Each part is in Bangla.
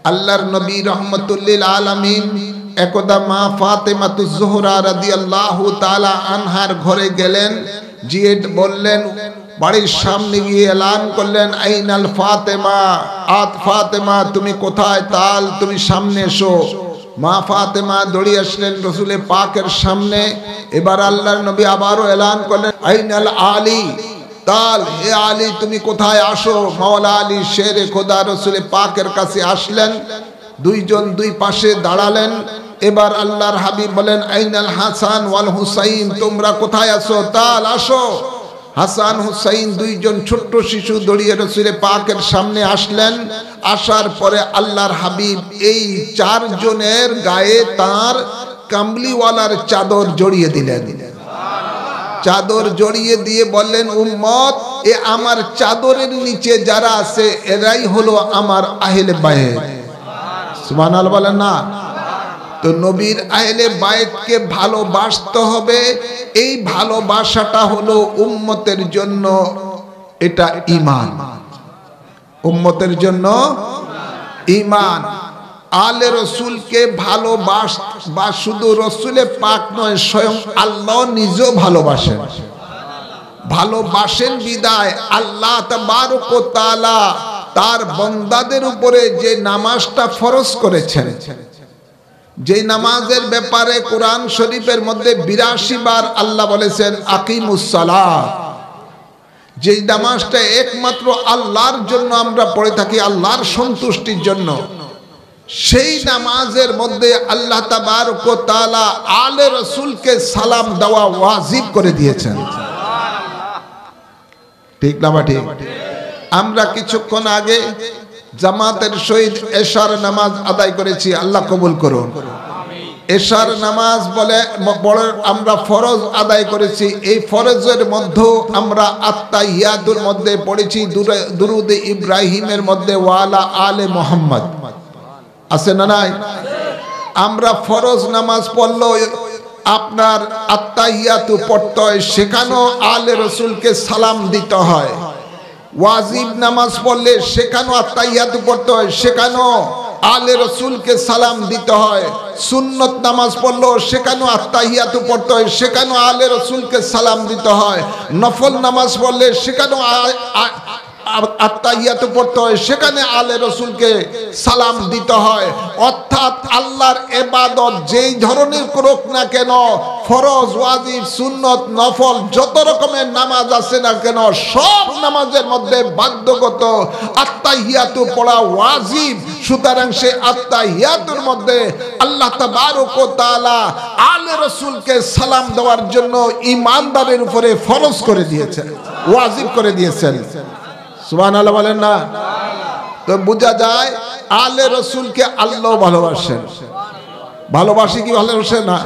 আল্লাহর নবী রহমতুল্লিল আলামিন একদা মা ফাতেমাতুজ জোহরা রাদিয়াল্লাহু তাআলা আনহার ঘরে গেলেন, গিয়ে বললেন, বাড়ির সামনে গিয়ে এলান করলেন, আইনাল ফাতেমা, ফাতেমা তুমি কোথায়? তাল তুমি সামনে এসো। মা ফাতেমা দৌড়িয়ে আসলেন রসুলের পাকের সামনে। এবার আল্লাহর নবী আবারও এলান করলেন, আইনাল আলী, তাল হে আলী তুমি কোথায়? আসো। মাওলা আলী শেরে খোদা রসুলের পাকের কাছে আসলেন, দুইজন দুই পাশে দাঁড়ালেন। এবার আল্লাহর হাবিব বলেন, আইনাল হাসান ওয়াল হুসাইন, তোমরা কোথায় আছো? তাল আসো। হাসান হুসাইন দুইজন ছোট্ট শিশু দৌড়িয়ে রসুলের পাকের সামনে আসলেন। আসার পরে আল্লাহর হাবিব এই চারজনের গায়ে তার কামলিওয়ালার চাদর জড়িয়ে দিলেন। চাদর জড়িয়ে দিয়ে বললেন, উম্মত, এ আমার চাদরের নিচে যারা আছে এরাই হলো আমার আহলে বায়েত। সুবহানাল্লাহ বলেন না? তো নবীর আহলে বায়েতকে ভালোবাসতে হবে। এই ভালোবাসাটা হলো উম্মতের জন্য, এটা ঈমান, উম্মতের জন্য ঈমান। আলে রসুলকে ভালোবাসা শুধু রসুলে পাক নয়, স্বয়ং আল্লাহ নিজেও ভালোবাসেন। ভালোবাসেন বিদায় আল্লাহ তাবারক ওয়া তাআলা তার বান্দাদের উপরে যে নামাজটা ফরজ করেছেন, যে নামাজের ব্যাপারে কোরআন শরীফের মধ্যে ৮২ বার আল্লাহ বলেছেন আকিমুস সালাত, যে নামাজটা একমাত্র আল্লাহর জন্য আমরা পড়ে থাকি, আল্লাহর সন্তুষ্টির জন্য, সেই নামাজের মধ্যে আল্লাহ তাবারক ওয়া তাআলা আলে রাসূলকে সালাম দেওয়া ওয়াজিব করে দিয়েছেন। ঠিক না ঠিক? আমরা কিছুক্ষণ আগে জামাতের সহিত এশার নামাজ আদায় করেছি, আল্লাহ কবুল করুন। এশার নামাজ বলে আমরা ফরজ আদায় করেছি। এই ফরজের মধ্যে আমরা আত্তাহিয়াতুর মধ্যে পড়েছি দুরুদ ইব্রাহিমের মধ্যে ওয়ালা আলে মুহাম্মদ, আছে না নাই? আমরা ফরজ নামাজ পড়লো, আপনার আত্তাহিয়াতু পড়তে হয়, সেখানেও আলে রসুলকে সালাম দিতে হয়। ওয়াজিব নামাজ পড়লে সেখানেও আত্তাহিয়াতু পড়তে হয়, সেখানেও আলে রসুলকে সালাম দিতে হয়। সুন্নত নামাজ পড়লো, সেখানেও আত্তাহিয়াতু পড়তে হয়, সেখানেও আলে রসুলকে সালাম দিতে হয়। নফল নামাজ পড়লে সেখানেও আত্তাহিয়াতু পড়তে হয়, সেখানে আলে রসুলকে সালাম দিতে হয়। অর্থাৎ আল্লাহর ইবাদত যেই ধরনের করুক না কেন, ফরজ, ওয়াজিব, সুন্নত, নফল, যত রকমের নামাজ আছে না কেন, সব নামাজের মধ্যে বাধ্যগত আত্তাহিয়াতু পড়া ওয়াজিব। সুতরাং সে আত্তাহিয়াতুর মধ্যে আল্লাহ তাবারক ওয়া তাআলা আলে রসুলকে সালাম দেওয়ার জন্য ঈমানদারের উপরে ফরজ করে দিয়েছেন, ওয়াজিব করে দিয়েছেন। সুবহানাল্লাহ বলেন না? তো বোঝা যায় আলে রসুলকে আল্লাহ ভালোবাসেন। ভালোবাসি কি ভালোবাসে না?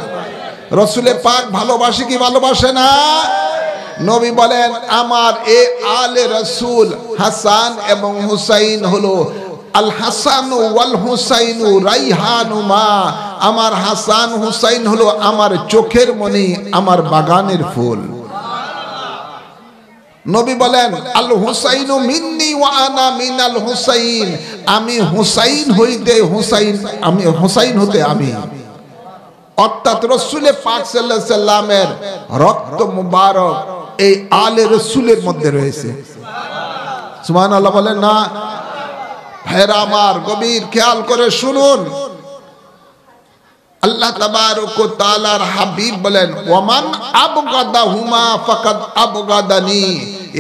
রসুলের পাক ভালোবাসি কি ভালোবাসে না? নবী বলেন, আমার এ আলে রসুল হাসান এবং হুসাইন হলো আল হাসানু ওয়াল হুসাইনু রাইহানুমা, আমার হাসান হুসাইন হলো আমার চোখের মনি, আমার বাগানের ফুল। নবী বলেন, আল হুসাইনু মিন্নি ওয়া আনা মিনাল হুসাইন, আমি হুসাইন হইতে হুসাইন, আমি হুসাইন হতে আমি। অর্থাৎ রাসূলে পাক সাল্লাল্লাহু আলাইহি সাল্লামের রক্ত মুবারক এই আলে রাসূলের মধ্যে রয়েছে। সুবহানাল্লাহ বলেন না? ভাইরা আমার, গভীর খেয়াল করে শুনুন। আল্লাহ তাবারক ওয়া তাআলার হাবিব বলেন, ওয়ামান আবগাদাহুমা ফাকাদ আবগাদানি,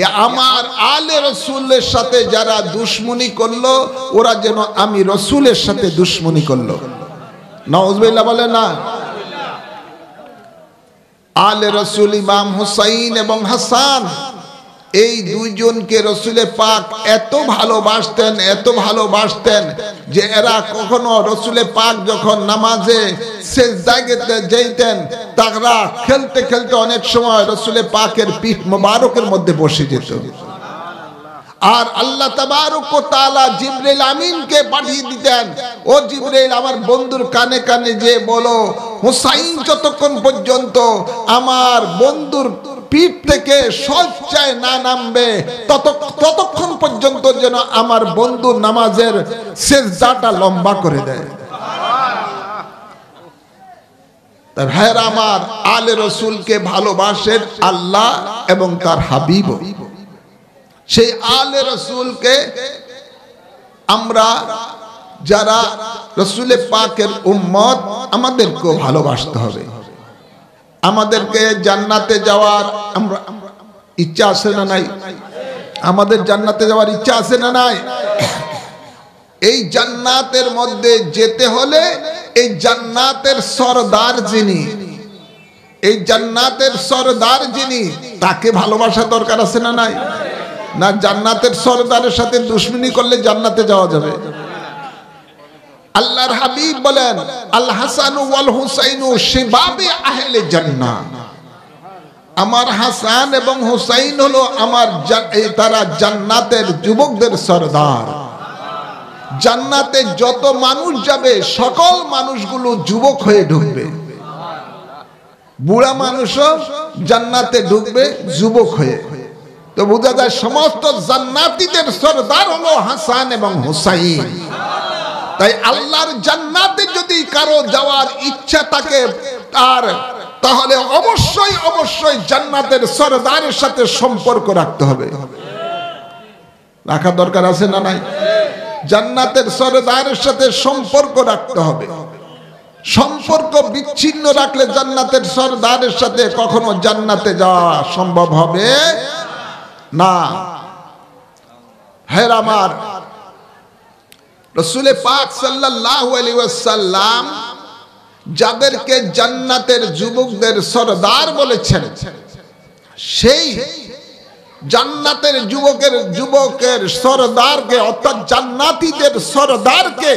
এ আমার আলে রাসূলের সাথে যারা দুশমনি করলো, ওরা যেন আমি রাসূলের সাথে দুশমনি করলো। নাউযুবিল্লাহ বলেন না? আলে রাসূল ইমাম হুসাইন এবং হাসান, এই দুইজনকে রসুলে পাক এত ভালোবাসতেন, এত ভালোবাসতেন যে এরা কখনো রসুলে পাক যখন নামাজে সিজদায় যেতেন, তারা খেলতে খেলতে অনেক সময় রসুলে পাকের পিঠ মোবারকের মধ্যে বসে যেত। আর আল্লাহ তাবারক ওয়া তাআলা জিবরাইল আমিনকে পাঠিয়ে দিতেন, ও জিবরাইল আমার বন্ধুর কানে কানে যে বলো, হুসাইন যতক্ষণ পর্যন্ত আমার বন্ধুর পিঠ থেকে শয্যায় না নামবে ততক্ষণ পর্যন্ত যেন আমার বন্ধু নামাজের সিজদাটা লম্বা করে দেয়। তাই ভাইরা আমার, আলে রসুলকে ভালোবাসেন আল্লাহ এবং তার হাবিব। সেই আলে রসুলকে আমরা যারা রসুলে পাকের উম্মত, আমাদেরকেও ভালোবাসতে হবে। আমাদেরকে জান্নাতে যাওয়ার আমরা ইচ্ছা আছে না নাই? আমাদের জান্নাতে যাওয়ার ইচ্ছা আছে না নাই? এই জান্নাতের মধ্যে যেতে হলে এই জান্নাতের সরদার যিনি, এই জান্নাতের সরদার যিনি, তাকে ভালোবাসা দরকার আছে না নাই? না জান্নাতের সরদারের সাথে দুশমনি করলে জান্নাতে যাওয়া যাবে? আল্লাহর হাবিব বলেন, আল হাসান ওয়াল হুসাইন শিবাবে আহলে জান্নাহ। আমার হাসান এবং হুসাইন হলো আমার তারা জান্নাতের যুবকদের সরদার। জান্নাতে যত মানুষ যাবে সকল মানুষগুলো যুবক হয়ে ঢুকবে। বুড়া মানুষও জান্নাতে ঢুকবে যুবক হয়ে। তো বোঝা যায় সমস্ত জান্নাতীদের সরদার হলো হাসান এবং হুসাইন। তাই আল্লাহর জান্নাতে যদি কারো যাওয়ার ইচ্ছা থাকে তাহলে অবশ্যই অবশ্যই জান্নাতের সরদারের সাথে সম্পর্ক রাখতে হবে। রাখা দরকার আছে না নাই? জান্নাতের সরদারের সাথে সম্পর্ক রাখতে হবে। সম্পর্ক বিচ্ছিন্ন রাখলে জান্নাতের সরদারের সাথে কখনো জান্নাতে যাওয়া সম্ভব হবে না। হে আমার, রাসূলে পাক সাল্লাল্লাহু আলাইহি ওয়াসাল্লাম যাদেরকে জান্নাতের যুবকদের সরদার বলেছেন, সেই জান্নাতের যুবকের সরদারকে অর্থাৎ জান্নাতীদের সরদারকে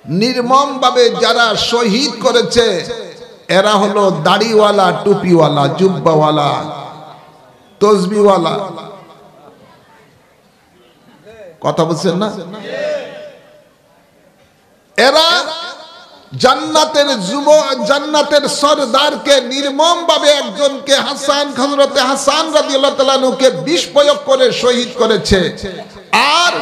নির্মমভাবে যারা শহীদ করেছে এরা হলো দাড়িওয়ালা, টুপিওয়ালা, জুব্বাওয়ালা, তসবিওয়ালা। কথা বলছেন না? এরা জান্নাতের সরদারকে নির্মমভাবে একজনকে হযরতে হাসান রাদিয়াল্লাহু তাআলা আনহুকে বিষ প্রয়োগ করে শহীদ করেছে, আর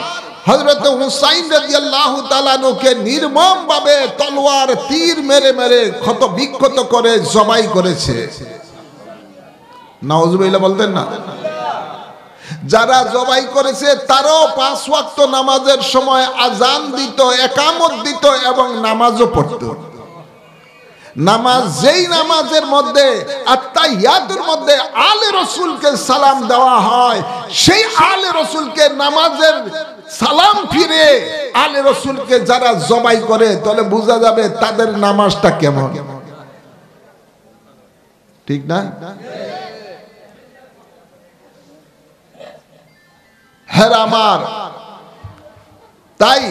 হযরতে হুসাইন রাদিয়াল্লাহু তাআলা আনহুকে নির্মমভাবে তলোয়ার তীর মেরে মেরে ক্ষত বিক্ষত করে জবাই করেছে। নাউজুবিল্লাহ বলতেন না? যারা জবাই করেছে তারাও 5 ওয়াক্ত নামাজের সময় আজান দিত, একামত দিত এবং নামাজও পড়ত। নামাজ, যেই নামাজের মধ্যে আত্তাহিয়াতুর মধ্যে আলে রসুলকে সালাম দেওয়া হয়, সেই আলে রসুলকে নামাজের সালাম ফিরে আলে রসুলকে যারা জবাই করে তাহলে বোঝা যাবে তাদের নামাজটা কেমন। ঠিক না? হ্যাঁ আমার, তাই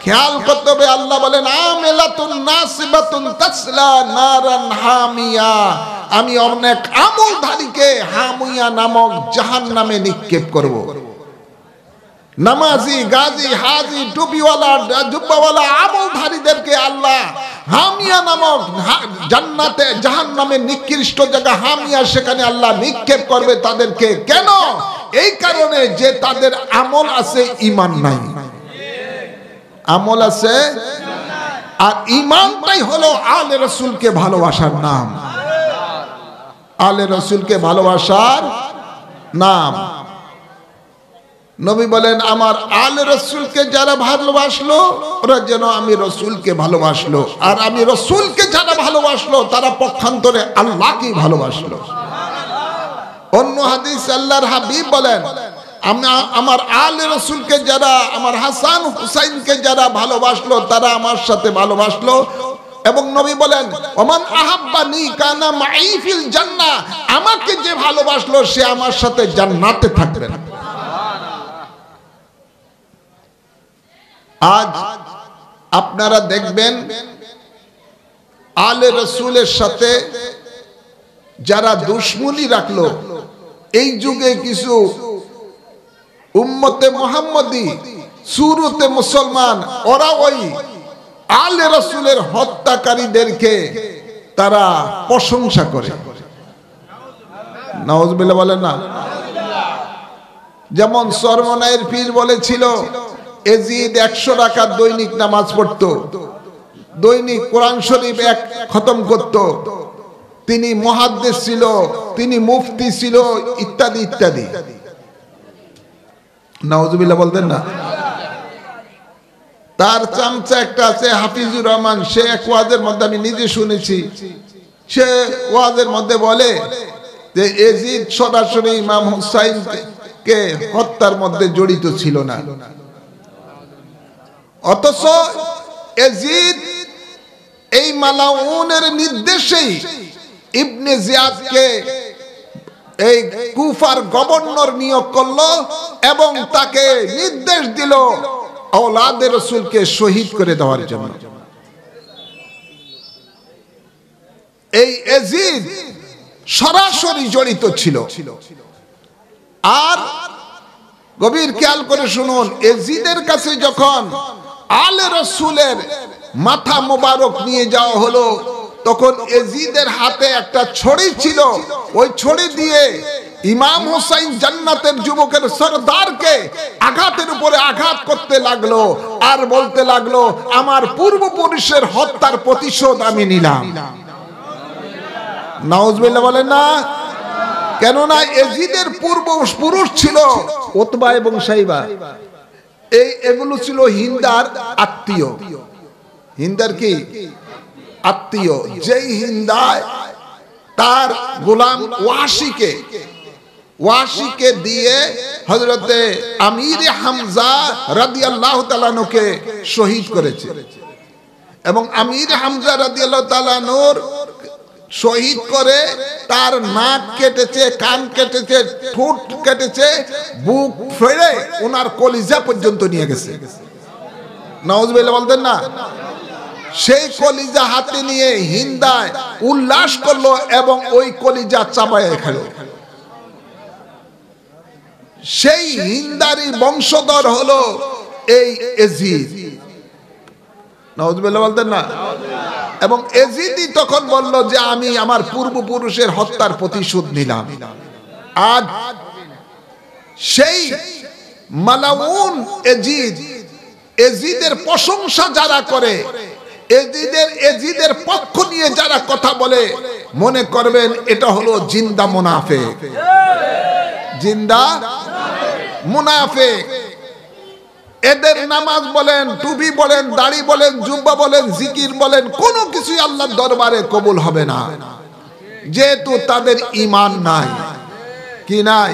খেয়াল করতে হবে। আল্লাহ বলেন, আমিলাতুন নাসিবাতুন তাসলা নারান হামিয়া, আমি অনেক আমলধারীকে হামিয়া নামক জাহান্নামে নিক্ষেপ করব। নামাজি, গাজী, হাজি, টুপিওয়ালা, জুব্বাওয়ালা আমলধারীদেরকে আল্লাহ হামিয়া নামক জান্নাতে জাহান্নামে নিকৃষ্ট জায়গা হামিয়া, সেখানে আল্লাহ নিক্ষেপ করবে তাদেরকে। কেন? এই কারণে যে তাদের আমল আছে, ঈমান নাই। আমল আছে আর ঈমানটাই হলো আলে রাসূলকে ভালোবাসার নাম। আলে রাসূলকে ভালোবাসার নাম। নবী বলেন, আমার আলে রাসূলকে যারা ভালোবাসলো ওরা যেন আমি রাসূলকে ভালোবাসলো, আর আমি রাসূলকে যারা ভালোবাসলো তারা পক্ষান্তরে আল্লাহকে ভালোবাসলো। অন্য হাদিস আল্লাহর হাবিব বলেন, আমার আলে রাসূলকে যারা, আমার হাসান হুসাইনকে যারা ভালোবাসলো তারা আমার সাথে ভালোবাসলো। এবং নবী বলেন, ওমান আহাব্বানি কানা মাই ফিল জান্নাহ, আমাকে যে ভালোবাসলো সে আমার সাথে জান্নাতে থাকবে। আজ আপনারা দেখবেন আলে রাসূলের সাথে যারা দুশমনি রাখলো, এই যুগে কিছু উম্মতে মুহাম্মদী সুরতে মুসলমান, ওরা ওই আলে রাসূলের হত্যাকারীদেরকে তারা প্রশংসা করে। নাউজুবিল্লাহ বলেন না। যেমন সরমনায়ের পীর বলেছিল এজিদ 100 রাকাত দৈনিক নামাজ পড়তো, দৈনিক কোরআন শরীফ এক খতম করত, তিনি মুহাদ্দিস ছিল, তিনি মুফতি ছিল, ইত্যাদি ইত্যাদি। নাউজুবিল্লাহ বলতেন না। তার চামচা একটা আছে হাফিজুর রহমান, সে এক ওয়াজের মধ্যে আমি নিজে শুনেছি, সে ওয়াজের মধ্যে বলে যে এজিদ সরাসরি ইমাম হুসাইনকে হত্যার মধ্যে জড়িত ছিল না, অথচ এজিদ এই মালাউনের নির্দেশেই ইবনে জিয়াদকে এই কুফার গভর্নর নিয়োগ করলো এবং তাকে নির্দেশ দিল আওলাদে রাসূলকে শহীদ করে দেওয়ার জন্য। এই এজিদ সরাসরি জড়িত ছিল। আর গভীর খেয়াল করে শুনুন, এজিদের কাছে যখন আলে রাসূলের মাথা মোবারক নিয়ে যাওয়া হলো, তখন এজিদের হাতে একটা ছড়ি ছিল, ওই ছড়ি দিয়ে ইমাম হুসাইন জান্নাতের যুবকের সরদারকে আঘাতের উপরে আঘাত করতে লাগলো আর বলতে লাগলো আমার পূর্বপুরুষের হত্যার প্রতিশোধ আমি নিলাম। নাউজুবিল্লাহ বলেন না। কেননা এজিদের পূর্বপুরুষ ছিল উতবা এবং সাইবা, এগুলো ছিল হিন্দার আত্মীয়। হিন্দার কি আত্মীয়? যেই হিন্দায় তার গোলাম ওয়াসিকে দিয়ে হযরতে আমির হামজা রাদিয়াল্লাহু তাআলা আনহুকে শহীদ করেছে, এবং আমির হামজা রাদিয়াল্লাহু তাআলা আনহুর শহীদ করে তার নাক কেটেছে, কান কেটেছে, ঠোঁট কেটেছে, বুক ফেড়ে ওনার কলিজা পর্যন্ত নিয়ে গেছে। নাউজুবিল্লাহ বলতেন না। সেই কলিজা হাতে নিয়ে হিন্দায় উল্লাস করলো এবং ওই কলিজা চাবায় খেলো। সেই হিন্দারি বংশধর হলো এই এজিদ। নাউজুবিল্লাহ বলতেন না। এবং এজিদই তখন বলল যে আমি আমার পূর্বপুরুষের হত্যার প্রতিশোধ নিলাম। আজ সেই মালাউন এজিদের প্রশংসা যারা করে, এজিদের পক্ষ নিয়ে যারা কথা বলে, মনে করবেন এটা হলো জিন্দা মুনাফিক। জিন্দা মুনাফিক। এদের নামাজ বলেন, টুপি বলেন, দাড়ি বলেন, জুব্বা বলেন, জিকির বলেন, কোনো কিছুই আল্লাহর দরবারে কবুল হবে না, যেহেতু তাদের ঈমান নাই। কি নাই?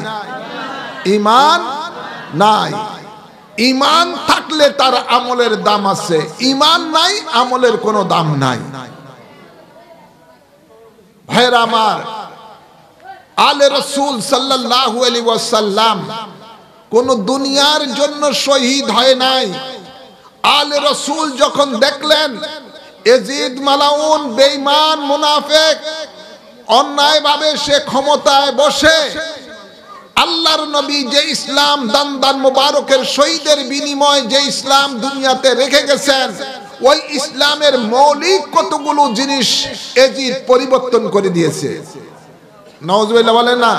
ঈমান নাই। ঈমান থাকলে তার আমলের দাম আছে, ঈমান নাই, আমলের কোনো দাম নাই। ভাইরা আমার, আলে রাসূল সাল্লাল্লাহু আলাইহি ওয়াসাল্লাম কোন দুনিয়ার জন্য শহীদ হয় নাই। আলে রাসূল যখন দেখলেন এজিদ মালাউন বেঈমান মুনাফিক অন্যায়ভাবে সে ক্ষমতায় বসে আল্লাহর নবী যে ইসলাম দান মুবারকের শহীদের বিনিময়ে যে ইসলাম দুনিয়াতে রেখে গেছেন, ওই ইসলামের মৌলিক কতগুলো জিনিস এজিদ পরিবর্তন করে দিয়েছে। নাউজুবিল্লাহ বলেন না।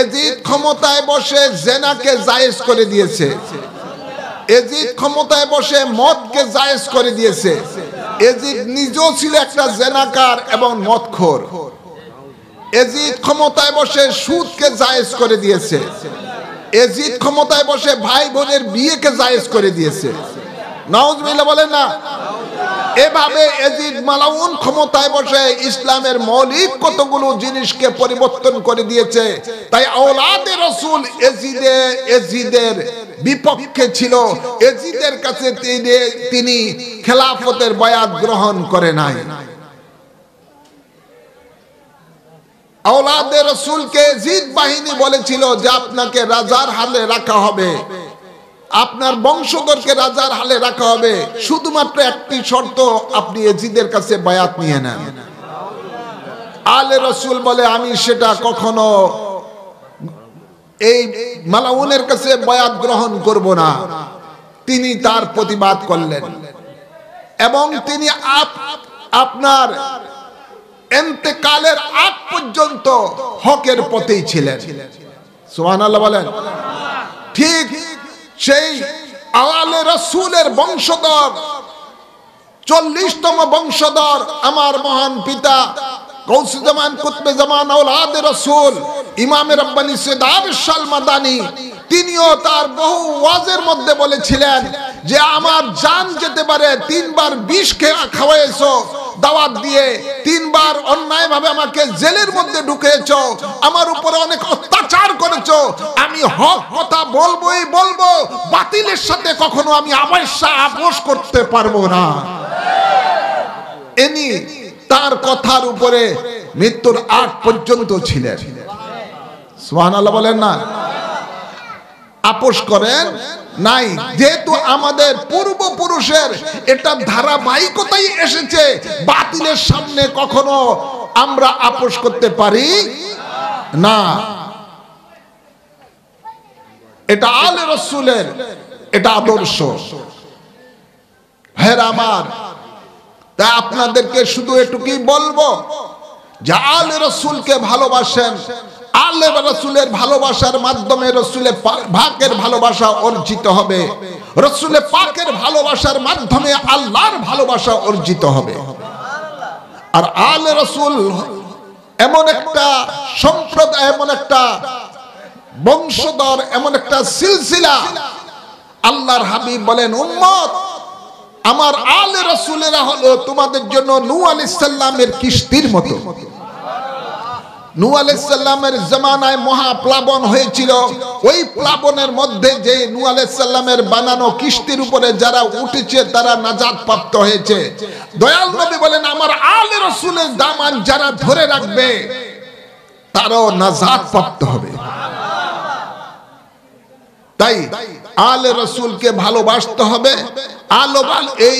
এজিদ ক্ষমতায় বসে জেনাকে জায়েজ করে দিয়েছে। এজিদ ক্ষমতায় বসে মদকে জায়েজ করে দিয়েছে। এজিদ নিজেও ছিল একটা জেনাকার এবং মদখোর। এজিদ ক্ষমতায় বসে সুদকে জায়েজ করে দিয়েছে। এজিদ ক্ষমতায় বসে ভাই বোনের বিয়েকে জায়েজ করে দিয়েছে। নাউজুবিল্লাহ বলেন না। এভাবে এজিদ মালাউন ক্ষমতায় বসে ইসলামের মৌলিক কতগুলো জিনিসকে পরিবর্তন করে দিয়েছে। তাই আওলাদে রাসূল এজিদের বিপক্ষে ছিল। এজিদের কাছে তিনি খেলাফতের বায়াত গ্রহণ করে নাই। আওলাদে রাসূলকে এজিদ বাহিনী বলেছিল যে আপনাকে রাজার হালে রাখা হবে, আপনার বংশধরকে রাজার হালে রাখা হবে, শুধুমাত্র একটি শর্ত, আপনি এজিদের কাছে বায়াত নিয়ে নেন। আলে রাসূল বলে আমি সেটা কখনো এই মালাউনের কাছে বায়াত গ্রহণ করব না। তিনি তার প্রতিবাদ করলেন এবং তিনি আপনার ইন্তেকালের আগ পর্যন্ত হকের পথেই ছিলেন। সুবহানাল্লাহ বলেন। ঠিক সেই আলে রাসূলের বংশধর 40তম বংশধর আমার মহান পিতা গৌসে জামান কুতবে জামান আওলাদে রাসূল ইমামে রাব্বানি সৈয়দ আরশাল মাদানী, তিনিও তার বহু ওয়াজের মধ্যে বলেছিলেন যে আমার জান যেতে পারে, 3 বার বিষ খাওয়াইছো দাওয়াত দিয়ে, 3 বার অন্যায় ভাবে আমাকে জেলের মধ্যে ঢুকিয়েছো, আমার উপরে অনেক অত্যাচার করেছো, আমি হক কথা বলবোই বলবো, বাতিলের সাথে কখনো আমি আপোষ করতে পারবো না। ইনি তার কথার উপরে মৃত্যুর আগ পর্যন্ত ছিলেন। সুবহানাল্লাহ বলেন না, আপোষ করেন নাই। যেহেতু আমাদের পূর্বপুরুষের এটা ধারাবাহিকতাই এসেছে, বাতিলের সামনে কখনো আমরা আপোষ করতে পারি না। এটা আলে রাসূলের এটা আদর্শ। হ্যাঁ আমার, তাই আপনাদেরকে শুধু এটুকুই বলবো যে আলে রাসূলকে ভালোবাসেন। আলে রাসূলের ভালোবাসার মাধ্যমে রাসূলে পাকের ভালোবাসা অর্জিত হবে, রাসূলে পাকের ভালোবাসার মাধ্যমে আল্লাহর ভালোবাসা অর্জিত হবে। আর আলে রাসূল এমন একটা সম্প্রদায়, এমন একটা বংশধর, এমন একটা সিলসিলা, আল্লাহর হাবিব বলেন উম্মত আমার আলে রাসূলেরা হলো তোমাদের জন্য নূহ আলাইহিস সালামের কিস্তির মতো। নূহ আলাইহিস সালামের জামানায় মহাপ্লাবন হয়েছিল, ওই প্লাবনের মধ্যে যে নূহ আলাইহিস সালামের বানানো কিস্তির উপরে যারা উঠেছে তারা নাজাত প্রাপ্ত হয়েছে। দয়াল নবী বলেন আমার আলে রাসূলের দামান যারা ধরে রাখবে তারাও নাজাত প্রাপ্ত হবে। তাই আলে রাসূলকে ভালোবাসতে হবে। এই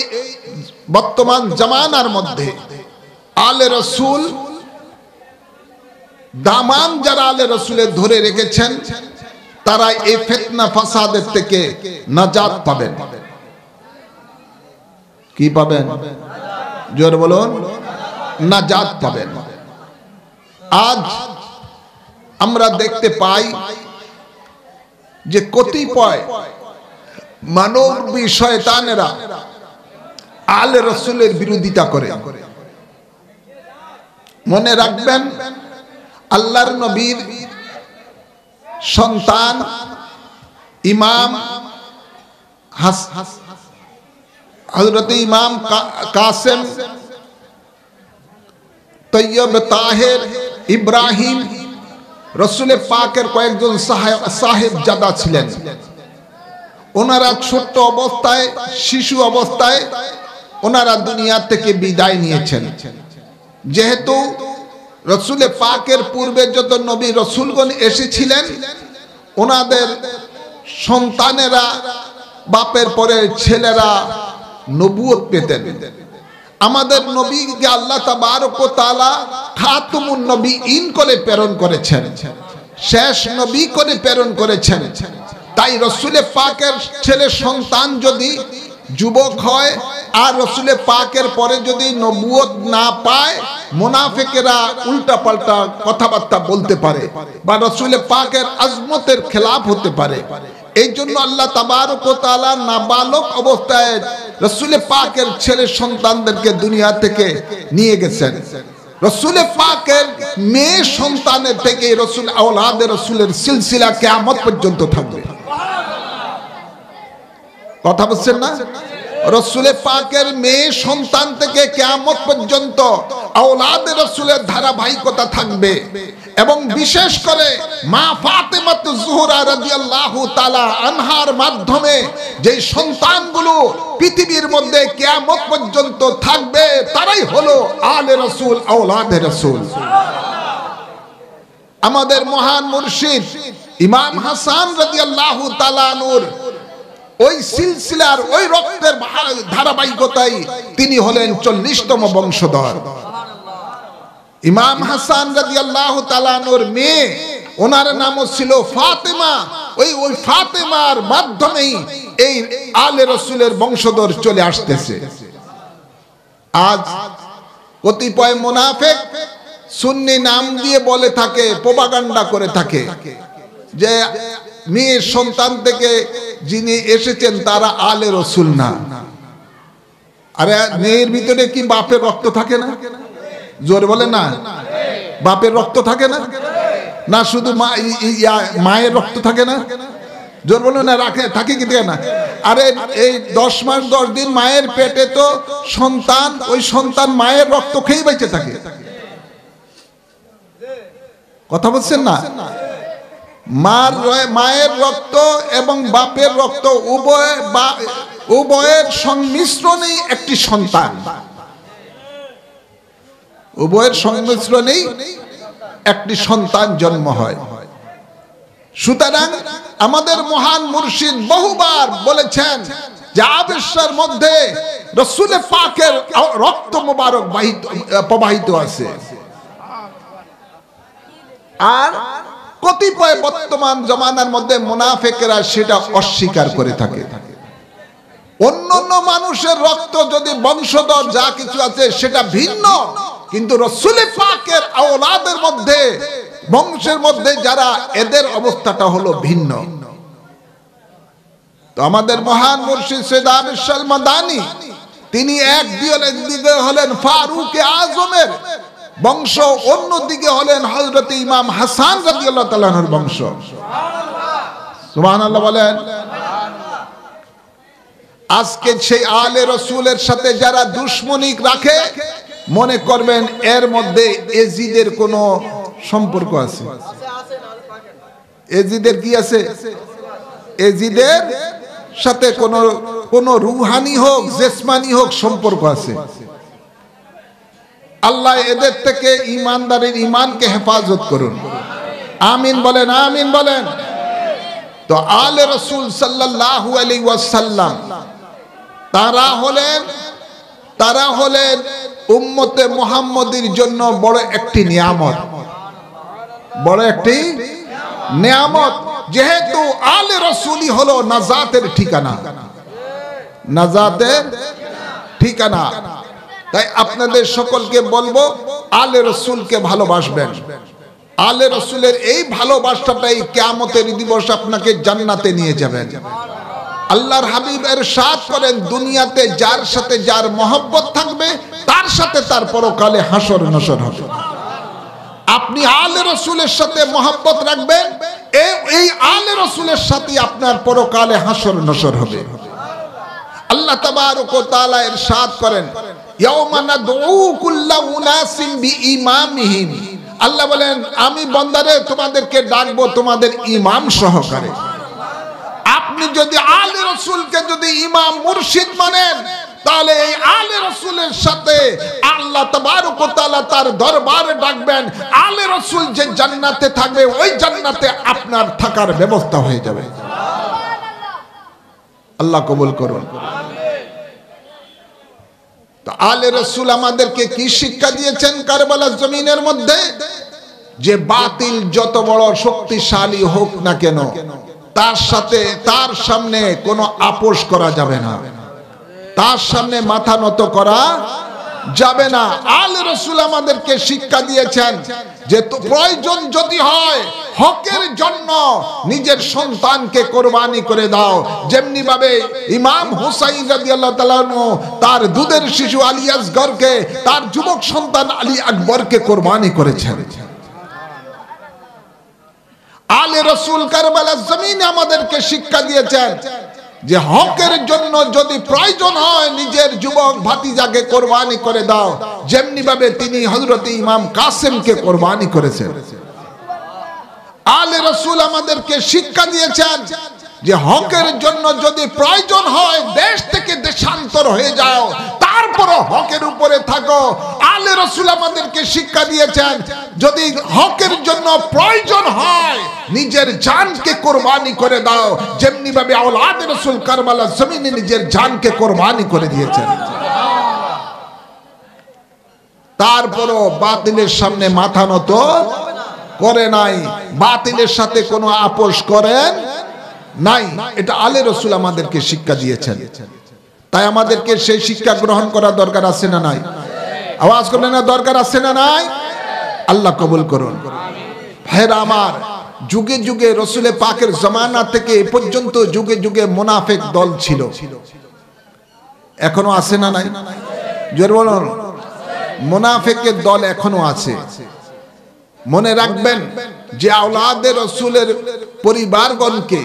বর্তমান জামানার মধ্যে আলে রাসূল দামান যারা আলে রাসূলের ধরে রেখেছেন তারা এই ফিতনা ফাসাদের থেকে নাজাত পাবেন। কি পাবেন? জোরে বলুন, নাজাত পাবেন। আজ আমরা দেখতে পাই যে কতিপয় মানবী শয়তানেরা আলে রাসূলের বিরোধিতা করে। মনে রাখবেন আল্লাহর নবীর সন্তান ইমাম হযরত ইমাম কাসেম তৈয়ব তাহের ইব্রাহিম রাসূলের পাকের কয়েকজন সাহেবজাদা ছিলেন। ওনারা ছোট্ট অবস্থায়, শিশু অবস্থায় ওনারা দুনিয়া থেকে বিদায় নিয়েছেন। যেহেতু রাসূলের পাকের পূর্বে যত নবী রাসূলগণ এসেছিলেন ওনাদের সন্তানেরা, বাপের পরে ছেলেরা নবুয়ত পেতেন। আমাদের নবীকে আল্লাহ তাবারক ওয়া তাআলা খাতুমুন নবীয়িন করে প্রেরণ করেছেন, শেষ নবী করে প্রেরণ করেছেন। তাই রাসূলের পাকের ছেলে সন্তান যদি যুবক হয় আর রাসূলের পাকের পরে যদি নবুয়ত না পায়, মুনাফিকেরা উল্টা পাল্টা কথাবার্তা বলতে পারে বা রাসূলের পাকের আজমতের খেলাফ হতে পারে। এই জন্য আল্লাহ তাবারক ওয়া তাআলা নাবালক অবস্থায় রাসূলের পাকের ছেলে সন্তানদেরকে দুনিয়া থেকে নিয়ে গেছেন। রাসূলের পাকের মেয়ে সন্তানের থেকে রাসূল আওলাদে রাসূলের সিলসিলা কিয়ামত পর্যন্ত থাকবে। কথা বলছেন না? রাসূলের পাকের মেয়ে সন্তান থেকে কিয়ামত পর্যন্ত আওলাদে রাসূলের ধারাবাহিকতা থাকবে। এবং বিশেষ করে মা ফাতেমাতু জোহরা রাদিয়াল্লাহু তাআলা আনহার মাধ্যমে যে সন্তানগুলো পৃথিবীর মধ্যে কিয়ামত পর্যন্ত থাকবে তারাই হলো আলে রাসূল, আওলাদে রাসূল। আমাদের মহান মুর্শিদ ইমাম হাসান রাদিয়াল্লাহু তাআলা নূর ওই সিলসিলার ওই রক্তের ধারাবাহিকতায় তিনি হলেন 40তম বংশধর। ইমাম হাসান রাদিয়াল্লাহু তাআলা নূর মেয়ে, ওনার নামও ছিল ফাতেমা। ওই ফাতেমার মাধ্যমেই এই আলে রাসূলের বংশধর চলে আসতেছে। আজ কতিপয় মুনাফিক সুন্নি নাম দিয়ে বলে থাকে, প্রোপাগান্ডা করে থাকে যে মেয়ের সন্তান থেকে যিনি এসেছেন তারা আলে রসুল না। আরে মেয়ের ভিতরে কি বাপের রক্ত থাকে না? জোরে বলে না, বাপের রক্ত থাকে না? না শুধু মায়ের রক্ত থাকে না? জোর বলে না, রাখে থাকে কি থাকে না? আরে এই 10 মাস 10 দিন মায়ের পেটে তো সন্তান, ওই সন্তান মায়ের রক্ত খেয়ে বেঁচে থাকে। কথা বলছেন না? মায়ের রক্ত এবং বাপের রক্ত উভয়ের সংমিশ্রণেই একটি সন্তান, উভয়ের সংমিশ্রণেই একটি সন্তান জন্ম হয়। সুতরাং আমাদের মহান মুর্শিদ বহুবার বলেছেন যে আবেশের মধ্যে রাসূল পাকের রক্ত মোবারক প্রবাহিত আছে। আর কতিপয় বর্তমান জমানার মধ্যে মুনাফিকরা সেটা অস্বীকার করে থাকে। অন্যান্য মানুষের রক্ত যদি বংশধর যা কিছু আছে সেটা ভিন্ন, কিন্তু রাসূল পাকের আওলাদের মধ্যে, বংশের মধ্যে যারা, এদের অবস্থাটা হলো ভিন্ন। তো আমাদের মহান মুর্শিদ সৈয়দ আবেশ মাদানী, তিনি একদিকে হলেন ফারুক আজমের বংশ, অন্যদিকে হলেন হযরত ইমাম হাসান রাদিয়াল্লাহু তাআলা আনহুর বংশ। সুবহানাল্লাহ বলেন। আজকে সেই আলে রসুলের সাথে যারা দুশমনী রাখে, মনে করবেন এর মধ্যে এজিদের কোনো সম্পর্ক আছে। এজিদের কি আছে? এজিদের সাথে কোনো রুহানি হোক জিসমানি হোক সম্পর্ক আছে। আল্লাহ এদের থেকে ইমানদারের ইমানকে হেফাজত করুন, আমিন বলেন, আমিন বলেন। তো আলে রসুল সাল্লাল্লাহু আলাইহি ওয়াসাল্লাম তারা হলেন উম্মতে মুহাম্মদীর জন্য বড় একটি নিয়ামত, বড় একটি নিয়ামত। যেহেতু আলে রসুলই হলো নাজাতের ঠিকানা, নাজাতের ঠিকানা। তাই আপনাদের সকলকে বলবো আলে রসুলকে ভালোবাসবেন। আলে রসুলের এই ভালোবাসাটাই কিয়ামতের দিবস আপনাকে জান্নাতে নিয়ে যাবেন। আল্লাহর হাবিব ইরশাদ করেন, দুনিয়াতে যার সাথে যার মহব্বত থাকবে তার সাথে তার পরকালে হাসর নাসর হবে। আপনি আলে রসুলের সাথে মহব্বত রাখবেন, এই আলে রসুলের সাথে আপনার পরকালে হাসর নাসর হবে। আল্লাহ তাবারক ওয়া তাআলা ইরশাদ করেন, ইয়াওমা নাদউ কুল্লা উনাসিন বিইমামিহিম। আল্লাহ বলেন, আমি বান্দারে তোমাদেরকে ডাকবো তোমাদের ইমাম সহকারে। আপনি যদি আলে রসুলকে যদি ইমাম মুর্শিদ মানেন, তাহলে এই আলে রসুলের সাথে আল্লাহ তাবারক ওয়া তাআলা তার দরবারে ডাকবেন। আলে রসুল যে জান্নাতে থাকবে, ওই জান্নাতে আপনার থাকার ব্যবস্থা হয়ে যাবে। আল্লাহ কবুল করুন। তো আলে রসুল আমাদেরকে কি শিক্ষা দিয়েছেন কারবালার জমিনের মধ্যে? যে বাতিল যত বড় শক্তিশালী হোক না কেন, তার সামনে কোনো আপোষ করা যাবে না, তার সামনে মাথা নত করা যাবে না। আলে রসুল আমাদেরকে শিক্ষা দিয়েছেন যে প্রয়োজন যদি হয় হকের জন্য নিজের সন্তানকে কোরবানি করে দাও। যেমনি ভাবে ইমাম হুসাইন রাদিয়াল্লাহু তাআলা তার দুধের শিশু আলী আসগরকে, তার যুবক সন্তান আলী আকবরকে কোরবানি করেছেন। আলে রসুল কারবালার জমিনে আমাদেরকে শিক্ষা দিয়েছেন যে হকের জন্য যদি প্রয়োজন হয় নিজের যুবক ভাতিজাকে কোরবানি করে দাও, যেমনি ভাবে তিনি হযরত ইমাম কাসেমকে কোরবানি করেছেন। আলে রসুল আমাদেরকে শিক্ষা দিয়েছেন যে হকের জন্য যদি প্রয়োজন হয় দেশ থেকে দেশান্তর হয়ে যাও, তারপরও হকের উপরে থাকো। আলে রসুল আমাদেরকে শিক্ষা দিয়েছেন যদি হকের জন্য প্রয়োজন হয় নিজের জানকে কোরবানি করে দাও, যেমনি ভাবে আওলাদে রসুল কারবালার জমিনে নিজের জানকে কোরবানি করে দিয়েছেন। তারপরও বাতিলের সামনে মাথা নত করে নাই, বাতিলের সাথে কোনো আপোষ করেন নাই। এটা আলে রসুল আমাদেরকে শিক্ষা দিয়েছেন। তাই আমাদেরকে সেই শিক্ষা গ্রহণ করা দরকার আছে না নাই? আওয়াজ করলেন না দরকার আছে না নাই? আল্লাহ কবুল করুন। ভাইরা আমার, যুগে যুগে রসুলে পাকের জামানা থেকে এ পর্যন্ত যুগে যুগে মুনাফিক দল ছিল, এখনো আছে না নাই? জোরে বলুন, মুনাফিকের দল এখনো আছে। মনে রাখবেন যে আওলাদে রসুলের পরিবারগণকে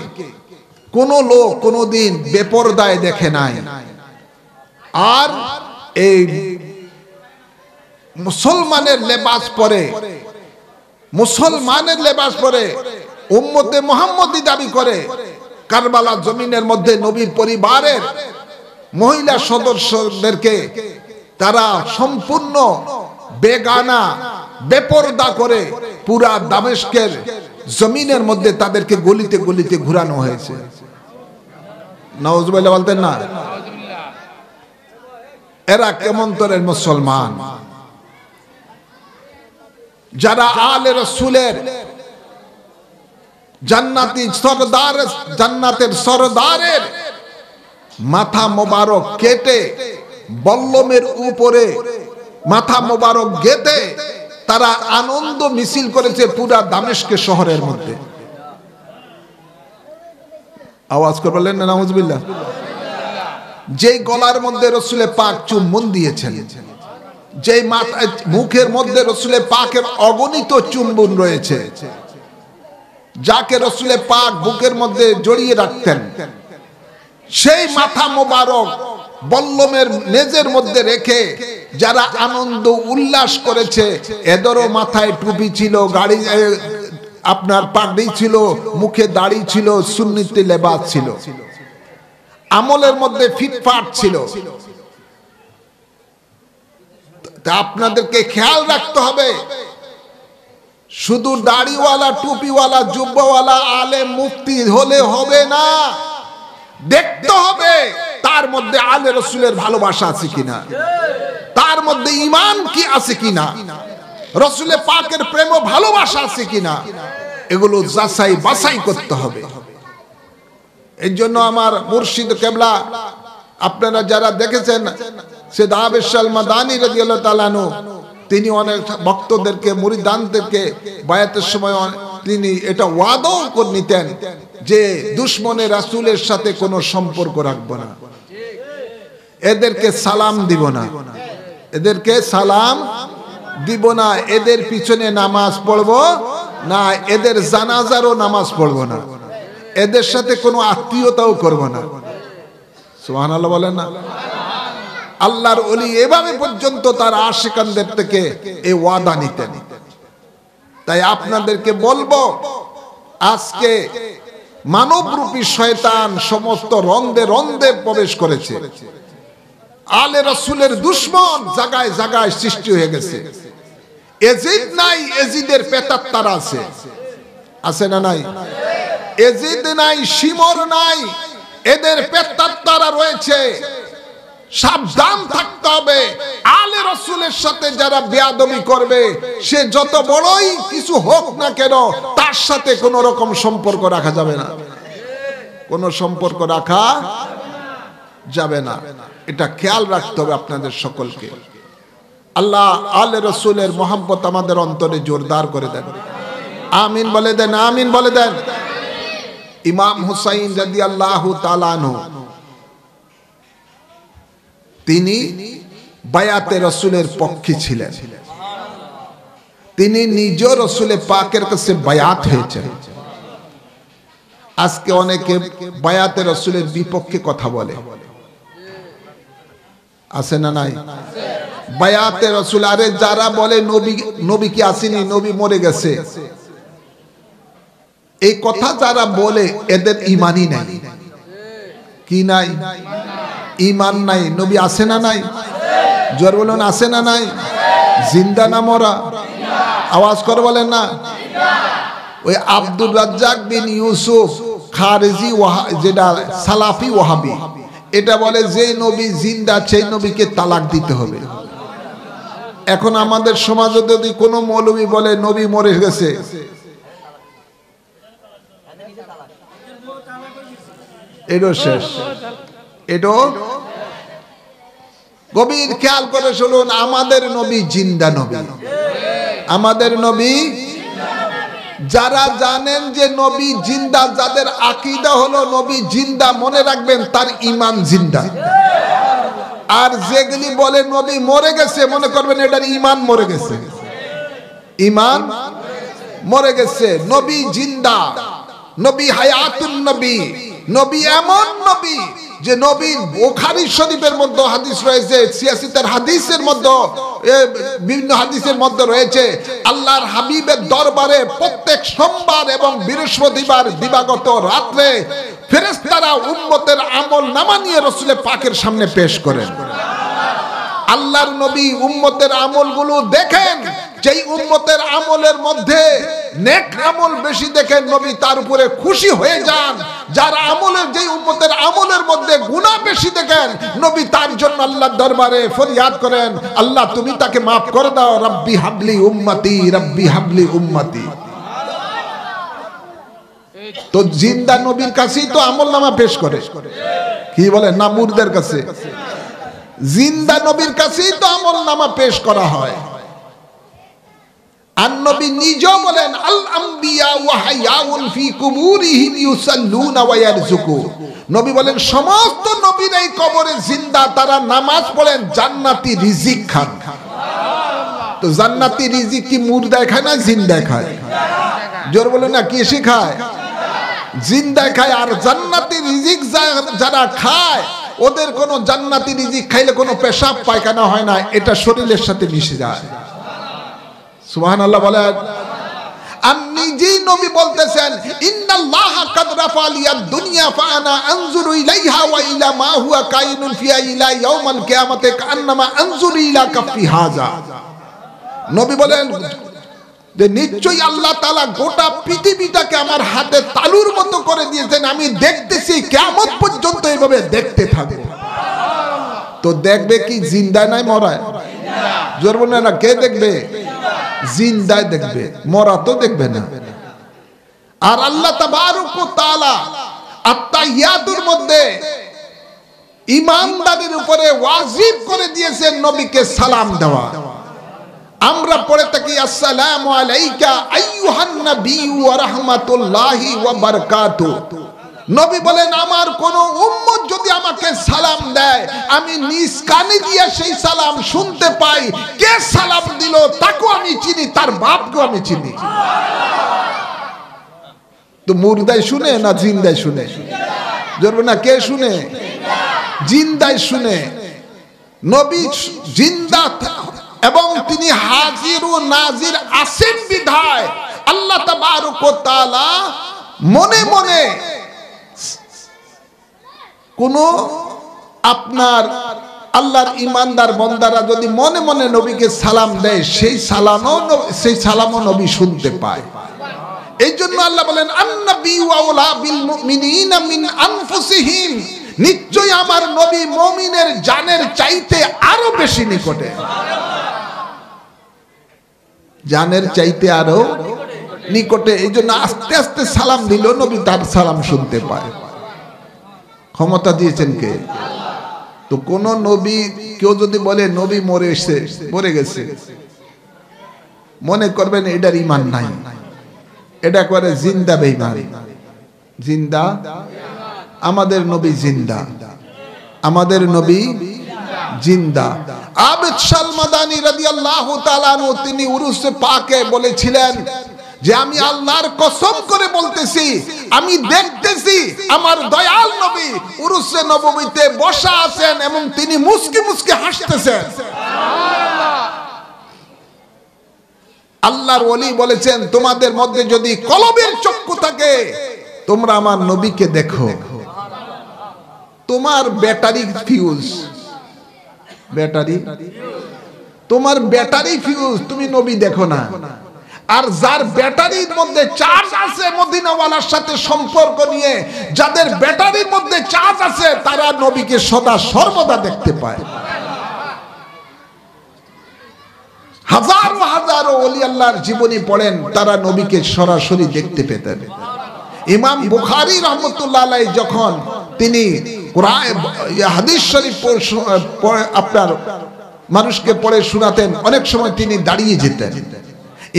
কোন লোক কোনদিন বেপরদায় দেখে নাই। আর এই মুসলমানের লেবাস পরে, মুসলমানের লেবাস পরে উম্মতে মুহাম্মদী দাবি করে কারবালা জমিনের মধ্যে নবীর পরিবারের মহিলা সদস্যদেরকে তারা সম্পূর্ণ বেগানা বেপরদা করে পুরা দামেস্কের জমিনের মধ্যে তাদেরকে গলিতে গলিতে ঘুরানো হয়েছে। নাউজুবিল্লাহ বলতেন না? এরা কেমন তরের মুসলমান যারা আলে রসুলের জান্নাতি সরদার, জান্নাতের সরদারের মাথা মোবারক কেটে বল্লমের উপরে মাথা মোবারক গেঁথে তারা আনন্দ মিছিল করেছে পুরা দামেস্ক শহরের মধ্যে। আওয়াজ করলেন না নাউজুবিল্লাহ? যে গলার মধ্যে রসুলে পাক চুম্বন দিয়েছেন, যে মুখের মধ্যে রসুলে পাকের অগণিত চুম্বন রয়েছে, যাকে রসুলে পাক বুকের মধ্যে জড়িয়ে রাখতেন, সেই মাথা মোবারক বল্লমের নেজের মধ্যে রেখে যারা আনন্দ উল্লাস করেছে, এদেরও মাথায় টুপি ছিল, গাড়ি আপনার পাগড়ি ছিল, মুখে দাড়ি ছিল, সুন্নতি লেবাস ছিল, আমলের মধ্যে ফিটফাট ছিল। তা আপনাদেরকে খেয়াল রাখতে হবে, শুধু দাড়িওয়ালা টুপিওয়ালা জুব্বাওয়ালা আলেম মুফতি হলে হবে না, দেখতে হবে তার মধ্যে আলে রসুলের ভালোবাসা আছে কিনা, তার মধ্যে ঈমান কি আছে কিনা, রসুলে পাকের প্রেম ও ভালোবাসা আছে কিনা, এগুলো যাচাই বাছাই করতে হবে। এই জন্য আমার মুর্শিদ কেবলা আপনারা যারা দেখেছেন সৈয়দ আবেদ মাদানী রাদিয়াল্লাহু তাআলা আনহু, তিনি অনেক ভক্তদেরকে মুরিদানদেরকে বায়াতের সময় তিনি এটা ওয়াদাও করে নিতেন যে দুশমনের রাসূলের সাথে কোনো সম্পর্ক রাখবো না, এদেরকে সালাম দিব না, এদেরকে সালাম দিব না, এদের পিছনে নামাজ পড়বো না, এদের জানাজারও নামাজ পড়বো না, এদের সাথে কোনো আত্মীয়তাও করবো না। সুবহানাল্লাহ বলেন না? আল্লাহর ওলি এভাবে পর্যন্ত তার আশিকানদের থেকে এই ওয়াদা নিতেন। তাই আপনাদেরকে বলবো, আজকে মানবরূপী শয়তান সমস্ত রন্ধে রন্ধে প্রবেশ করেছে, আলে রাসূলের দুশমন জায়গায় জায়গায় সৃষ্টি হয়ে গেছে। এজিদ নাই, এজিদের পেতাত্তার আছে, আছে না নাই? এজিদ নাই, শিমর নাই, এদের পেতাত্তারা রয়েছে। সাবধান থাকতে হবে, আলে রাসূলের সাথে যারা বেয়াদবি করবে, সে যত বড়ই কিছু হোক না কেন, তার সাথে কোন রকম সম্পর্ক রাখা যাবে না, কোন সম্পর্ক রাখা যাবে না। এটা খেয়াল রাখতে হবে আপনাদের সকলকে। আল্লাহ আলে রাসূলের মহব্বত আমাদের অন্তরে জোরদার করে দেন, আমিন বলে দেন, আমিন বলে দেন। ইমাম হুসাইন রাদিয়াল্লাহু তাআলা আনহু, তিনি বায়াতে রাসূলের পক্ষে ছিলেন, তিনি নিজ রাসূলে পাকের কাছে বায়াত হয়েছেন। আজকে অনেকে বায়াতে রাসূলের বিপক্ষে কথা বলে, আছে না নাই? বায়াতে রাসূল, আরে যারা বলে নবী নবী কি আসেনি, নবী মরে গেছে, এই কথা যারা বলে এদের ঈমানই নাই। কি নাই? ঈমান নাই। নবী আছে না নাই? জোর বলুন, আছে না নাই? জিন্দা না মরা? আওয়াজ করে বলেন না। ওই আব্দুর রাজ্জাক বিন ইউসুফ খারেজি যেটা সালাফি ওয়াহাবি, এটা বলে যে নবী জিন্দা সেই নবীকে তালাক দিতে হবে। এখন আমাদের সমাজে যদি কোনো মৌলবী বলে নবী মরে গেছে, এটাও শেষ, এটাও গভীর খেয়াল করে শুনুন, আমাদের নবী জিন্দা নবী, আমাদের নবী। যারা জানেন যে নবী জিন্দা, যাদের আকীদা হলো নবী জিন্দা, মনে রাখবেন তার ঈমান জিন্দা। আর যেগুলি বলে নবী মরে গেছে, মনে করবেন এটার ঈমান মরে গেছে, ঈমান মরে গেছে। নবী জিন্দা, নবী হায়াতুন নবী, নবী এমন নবী যে নবী বুখারী শরীফের মধ্যে হাদিস রয়েছে, সিয়াসিতের হাদিসের মধ্যে, বিভিন্ন হাদিসের মধ্যে রয়েছে, আল্লাহর হাবিবের দরবারে প্রত্যেক সোমবার এবং বৃহস্পতিবার দিবাগত রাত্রে ফেরেশতারা উম্মতের আমল নামা নিয়ে রাসূল পাকের সামনে পেশ করেন। আল্লাহর নবী উম্মতের আমলগুলো দেখেন, যেই উম্মতের আমলের মধ্যে নেক আমল বেশি দেখেন নবী তার উপরে খুশি হয়ে যান। যার আমলের, যেই উম্মতের আমলের মধ্যে গুনাহ বেশি দেখেন নবী তার জন্য আল্লাহর দরবারে ফরিয়াদ করেন, আল্লাহ তুমি তাকে maaf করে দাও, রব্বি হাবলি উম্মতি, রব্বি হাবলি উম্মতি। তো জিন্দা নবীর কাছেই তো আমলনামা পেশ করে, কি বলে না মুরদের কাছে? জিন্দা নবীর কাছেই তো আমলনামা পেশ করা হয়। আর নবী নিজেও বলেন, আল আম্বিয়া ওয়া হায়াউন ফি কুবুরিহিম ইউসাল্লুনা ওয়া ইয়ারজুকু। নবী বলেন সমস্ত নবীর এই কবরে জিন্দা, তারা নামাজ পড়েন, জান্নাতি রিজিক খান। তো জান্নাতি রিজিক কি মুর্দায় খায় না জিন্দায় খায়? জোর বলেন না, কি শিখায়? জিন্দায় খায়। আর জান্নাতি রিজিক যারা খায়, ওদের কোনো জান্নাতি রিজিক খাইলে কোনো পেশাব পায়খানা হয় না, এটা শরীরের সাথে মিশে যায়। সুবহানাল্লাহ বলেন। আর নিজেই নবী বলতেছেন, ইন্নাল্লাহা কাদ রাফা লিয়াদ দুনিয়া ফাআনা আনজুরু ইলাইহা ওয়া ইলা মা হুয়া কাইনুন ফিহা ইলা ইয়াউমাল কিয়ামাতি কান্নামা আনজুরু ইলা কাফি হাযা। নবী বলেন যে নিশ্চয়ই আল্লাহ তাআলা গোটা পৃথিবীটাকে আমার হাতে তালুর মতো করে দিয়েছেন, আমি দেখতেছি, কিয়ামত পর্যন্ত এইভাবে দেখতে থাকবো। তো দেখবে কি জিন্দায় নাই মরায়? জোর বলেন না, কে দেখবে? জিন্দায় দেখবে, মরা তো দেখবে না। আর আল্লাহ তাবারক ওয়া তাআলা আত-তাহিয়াতুর মধ্যে ঈমানদারের উপরে ওয়াজিব করে দিয়েছেন নবীকে সালাম দেওয়া। আমরা পড়ে থাকি, আসসালামু আলাইকা আইয়ুহান নাবিয়্যু ওয়া রাহমাতুল্লাহি ওয়া বারাকাতুহু। নবী বলেন আমার কোন উম্মত যদি আমাকে সালাম দেয়, আমি নিজ কানে দিয়ে সেই সালাম শুনতে পাই, কে সালাম দিল তাকেও আমি চিনি, তার বাপকেও আমি চিনি। তো মুর্দায় শুনে না জিন্দায় শুনে? জরুর না, কে শুনে? জিন্দায় শুনে। নবী জিন্দা এবং তিনি হাজির ও নাজির আছেন বিধায় আল্লাহ তাবারক ওয়া তাআলা মনে মনে কোন আপনার আল্লাহর ইমানদার বান্দারা যদি মনে মনে নবীকে সালাম দেয়, সেই সালামও নবী শুনতে পায়। এই জন্য আল্লাহ বলেন, আন-নাবিয়্যু আওলা বিল মুমিনিনা মিন আনফুসিহিম। নিশ্চয়ই আমার নবী মুমিনের জানের চাইতে আরো বেশি নিকটে, জানের চাইতে আরো নিকটে। এই জন্য আস্তে আস্তে সালাম দিল, নবী তার সালাম শুনতে পায়। ক্ষমতা দিয়েছেন কে? তো কোন নবী, কেউ যদি বলে নবী মরে গেছে, মনে করবেন এটার ঈমান নাই, এটা করে জিন্দা বেঈমান। জিন্দা, আমাদের নবী জিন্দা, আমাদের নবী জিন্দা। আবেদ শাল মাদানী রাদিয়াল্লাহু তাআলা আনহু তিনি উরুসে পাকে বলেছিলেন যে আমি আল্লাহর কসম করে বলতেছি, আমি দেখতেছি আমার দয়াল নবী উরুসে নববীতে বসা আছেন এবং তিনি মুস্কি মুস্কি হাসতেছেন। আল্লাহর ওলি বলেছেন, তোমাদের মধ্যে যদি কলবের চক্ষু থাকে তোমরা আমার নবীকে দেখো। তোমার ব্যাটারি ফিউজ, ব্যাটারি, তোমার ব্যাটারি ফিউজ, তুমি নবী দেখো না। আর যার ব্যাটারির মধ্যে চার্জ আছে মদিনাওয়ালার সাথে সম্পর্ক নিয়ে, যাদের ব্যাটারির মধ্যে চার্জ আছে তারা নবীকে সদা সর্বদা দেখতে পায়। হাজারো হাজারো ওলি আল্লাহর জীবনী পড়েন, তারা নবীকে সরাসরি দেখতে পেতেন। ইমাম বুখারী রাহমাতুল্লাহ আলাইহি যখন তিনি কোরআন হাদিস শরীফ আপনার মানুষকে পড়ে শোনাতেন, অনেক সময় তিনি দাঁড়িয়ে যেতেন।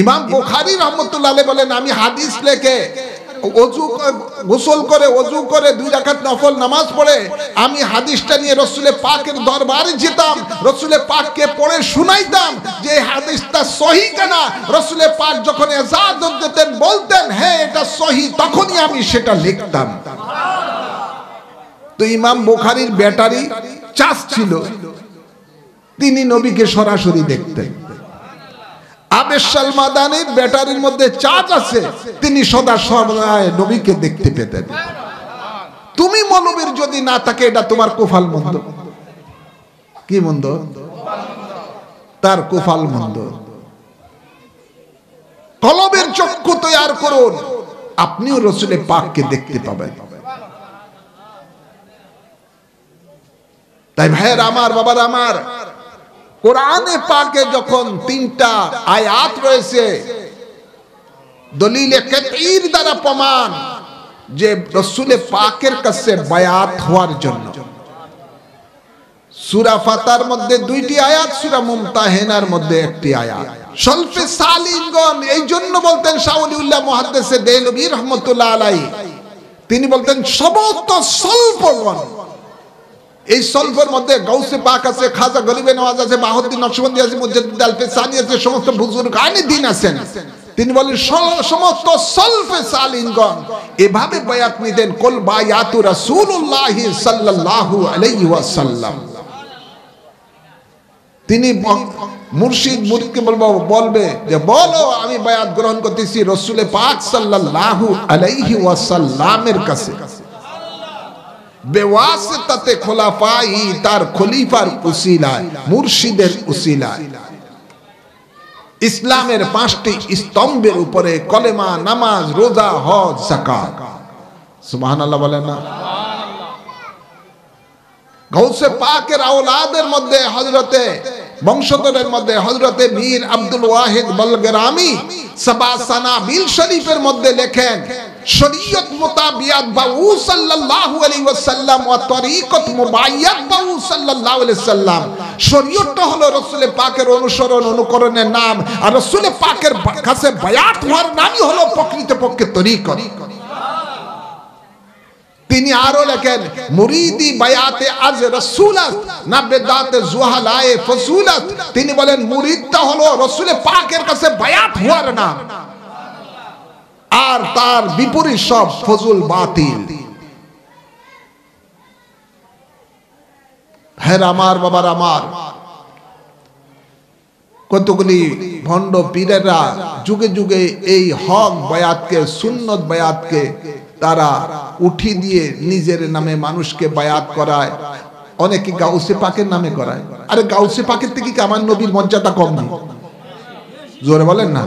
ইমাম বুখারী রাহমাতুল্লাহ আলাইহি বলেন, আমি হাদিস লেখে গোসল করে ওযু করে 2 রাকাত নফল নামাজ পড়ে আমি হাদিসটা নিয়ে রাসূলের পাকের দরবারে যেতাম, রাসূলের পাককে পড়ে শুনাইতাম যে হাদিসটা সহিহ কিনা। রাসূলের পাক যখন ইজাজত দিতেন, বলতেন হ্যাঁ এটা সহিহ, তখনই আমি সেটা লিখতাম। তো ইমাম বুখারীর ব্যাটারি চার্জ ছিল, তিনি নবীকে সরাসরি দেখতেন। আবেশাল মাদানির ব্যাটারির মধ্যে চার্জ আছে, তিনি সদা সর্বদাই নবীকে দেখতে পেতেন। তুমি মৌলবীর যদি না থাকে, এটা তোমার কুফাল মন্দ। কি মন্দ? তার কুফাল মন্দ। কলবের চক্ষু তৈরি করুন, আপনিও রাসূলের পাককে দেখতে পাবেন। তাই ভাইয়ের আমার, বাবার আমার, কোরআনে পাকে যখন 3টা আয়াত রয়েছে দলিলে কাতঈর দ্বারা প্রমাণ যে রাসূলের পাকের কাছে বায়াত হওয়ার জন্য। সূরা ফাতার মধ্যে 2টি আয়াত, সূরা মুমতাহিনার মধ্যে 1টি আয়াত। সলফে সালিহগণ এই জন্য বলতেন, শাওলিউল্লাহ মুহাদ্দিসে দেহলভী রাহমাতুল্লাহ আলাইহি তিনি বলতেন সমস্ত সলফগণ, এই সলফের মধ্যে গাউসে পাক আছে, খাজা গরিবে নওয়াজ আছে, বাহাউদ্দিন নকশবন্দি আছে, মুজাদ্দিদ আল-ফিসানি আছে, সমস্ত বুজুর্গ আইনে দ্বীন আছেন। তিনি বলেন সমস্ত সলফে সালিহগণ এভাবে বায়াত নিতেন, কুল বায়াতু রাসূলুল্লাহ সাল্লাল্লাহু আলাইহি ওয়াসাল্লাম। তিনি মুর্শিদ মুরিদকে বলবে যে বলো আমি বায়াত গ্রহণ করতেছি রাসূলে পাক সাল্লাল্লাহু আলাইহি ওয়াসাল্লামের কাছে, বেওয়াসিতাতে খোলাফাই, তার খলিফার উসিলায়, মুর্শিদের উসিলায়। ইসলামের 5টি স্তম্ভের উপরে কলেমা, নামাজ, রোজা, হজ, যাকাত। সুবহানাল্লাহ বলেন না? গাউসে পাকের আওলাদের মধ্যে হযরতে, বংশধরের মধ্যে হযরতে মীর আব্দুল ওয়াহিদ বলগরামি সাবা সানাবিল শরীফের মধ্যে লেখেন, শরীয়ত মুতাবিয়াত বাউ সাল্লাল্লাহু আলাইহি ওয়াসাল্লাম ওয়া তরিকত মুবাইয়াত বাউ সাল্লাল্লাহু আলাইহি ওয়াসাল্লাম। শরীয়তটা হলো রাসূলের পাকের অনুসরণ অনুকরণের নাম, আর রাসূলের পাকের কাছে বায়াত হওয়ার নামই হলো প্রকৃতপক্ষে তরিকত। তিনি আরো লেখেন, মুরিদি বায়াতে আজ রাসূলাত না বেদাতে জুহালায়ে ফসুলাত। তিনি বলেন মুরিদটা হলো রাসূলের পাকের কাছে বায়াত হওয়ার নাম, আর তার বিপরীত সব ফজুল বাতিল। হ্যাঁ আমার, বাবার আমার, কতগুলি ভণ্ড পীরেরা যুগে যুগে এই হক বায়াতকে, সুন্নত বায়াতকে তারা উঠি দিয়ে নিজের নামে মানুষকে বায়াত করায়। অনেকে গাউসে পাকের নামে করায়। আরে গাউসে পাকের থেকে কি আমার নবীর মর্যাদা কম নেই? জোরে বলেন না।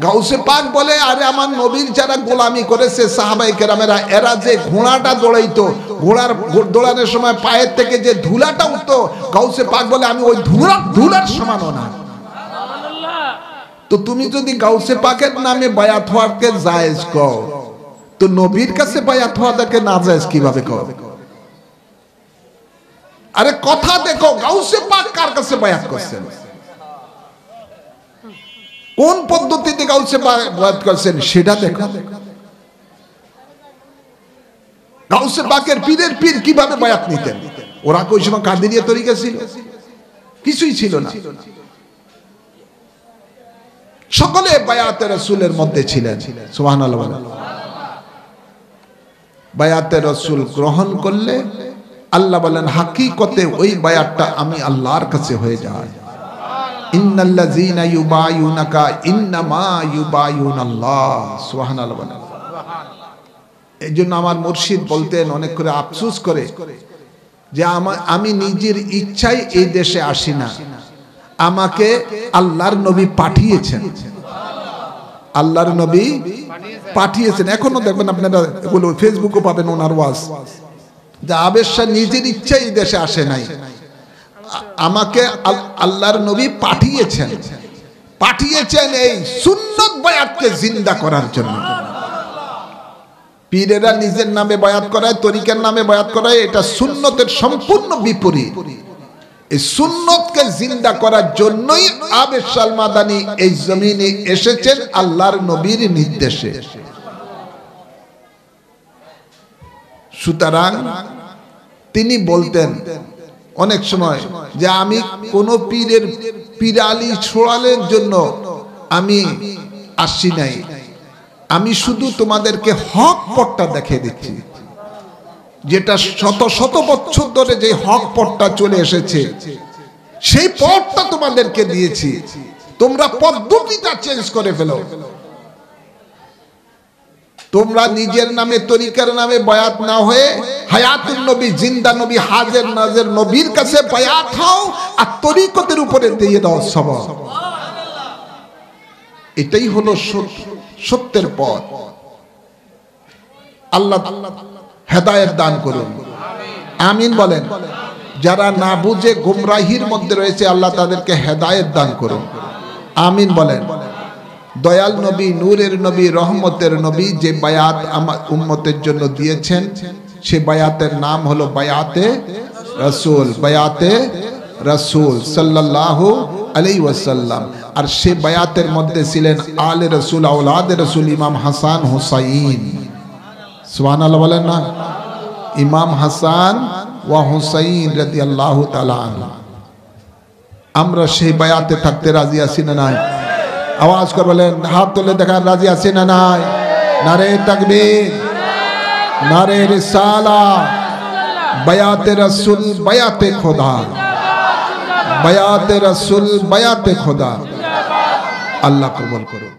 গাউসে পাক বলে আরে আমার নবীর যারা গোলামি করেছে সাহাবায়ে কেরামেরা, এরা যে ঘোড়াটা দৌড়াইতো, ঘোড়ার দৌড়ানোর সময় পায়ের থেকে যে ধুলাটা উঠতো, গাউসে পাক বলে আমি ওই ধুলার সমানও না। তো তুমি যদি গাউসে পাকের নামে বায়াত হওয়াকে জায়েজ কও, তো নবীর কাছে বায়াত হওয়াকে নাজায়েজ কিভাবে কও? আরে কথা দেখো, গাউসে পাক কার কাছে বায়াত করছেন, কোন পদ্ধতিতে গাউসে বায়াত করছেন সেটা দেখো। গাউসে পাকের পীরের পীর কিভাবে বায়াত নিতেন? ওরা কই সময় কাদেরিয়া তরিকা ছিল? কিছুই ছিল না। সকলে বায়াতে রাসূলের মধ্যে ছিলেন। সুবহানাল্লাহ। বায়াতে রাসূল গ্রহণ করলে আল্লাহ বলেন হাকিকতে ওই বায়াতটা আমি আল্লাহর কাছে হয়ে যায়। ইন্নাল্লাযীনা ইউবায়ুনাকা ইন্নামা ইউবায়ুনাল্লাহ। সুবহানাল্লাহ। এইজন্য আমার মুর্শিদ বলতেন, অনেক করে আফসোস করে, যে আমি নিজের ইচ্ছায় এই দেশে আসি না, আমাকে আল্লাহর নবী পাঠিয়েছেন। আল্লাহর নবী পাঠিয়েছেন। এখনো দেখবেন আপনারা, এগুলো ফেসবুকে পাবেন ওনার ওয়াজ, যে আবেশ শাহ নিজের ইচ্ছায় এই দেশে আসে নাই, আমাকে আল্লাহর নবী পাঠিয়েছেন। পাঠিয়েছেন এই সুন্নত বায়াতকে জিন্দা করার জন্য। পীরেরা নিজের নামে বায়াত করায়, তরিকার নামে বায়াত করায়, এটা সুন্নতের সম্পূর্ণ বিপরীত। এই সুন্নতকে জিন্দা করার জন্যই আবেদ শাহ মাদানী এই জমিনে এসেছেন আল্লাহর নবীর নির্দেশে। সুতরাং তিনি বলতেন অনেক সময় যে আমি কোন পীরের পিরালি ছোড়ালের জন্য আমি আসি নাই, আমি শুধু তোমাদেরকে হক পথটা দেখিয়ে দিচ্ছি, যেটা শত শত বছর ধরে যে হক পথটা চলে এসেছে সেই পথটা তোমাদেরকে দিয়েছি, তোমরা পদ্ধতিটা চেঞ্জ করে ফেলো। তোমরা নিজের নামে তরিকার নামে বায়াত না হয়ে হায়াতুন নবী, জিন্দা নবী, হাজির নাজির নবীর কাছে বায়াত হও আর তরিকতের উপরে দিয়ে দাও সবাব। এটাই হলো সত্যের পথ। আল্লাহ হেদায়েত দান করুন, আমিন বলেন। যারা না বুঝে গুমরাহির মধ্যে রয়েছে আল্লাহ তাদেরকে হেদায়েত দান করুন, আমিন বলেন। দয়াল নবী, নূরের নবী, রহমতের নবী যে বায়াত আমার উম্মতের জন্য দিয়েছেন সে বায়াতের নাম হলো বায়াতে রাসূল, বায়াতে রাসূল সাল্লাল্লাহু আলাইহি ওয়াসাল্লাম। আর সে বায়াতের মধ্যে ছিলেন আলে রাসূল, আওলাদে রাসূল, ইমাম হাসান হুসাইন। সুবহানাল্লাহ বলেন না। ইমাম হাসান ওয়া হুসাইন রাদিয়াল্লাহু তাআলা আনহু। আমরা সেই বায়াতে থাকতে রাজি আছি না নাই? আওয়াজ করে বলেন, হাত তুলে দেখান রাজি আছি না নাই? নারে তাকবীর, নারে রিসালাত, বায়াতে রাসূল, বায়াতে খোদা, বায়াতে রাসূল, বায়াতে খোদা। আল্লাহ কবুল করুন।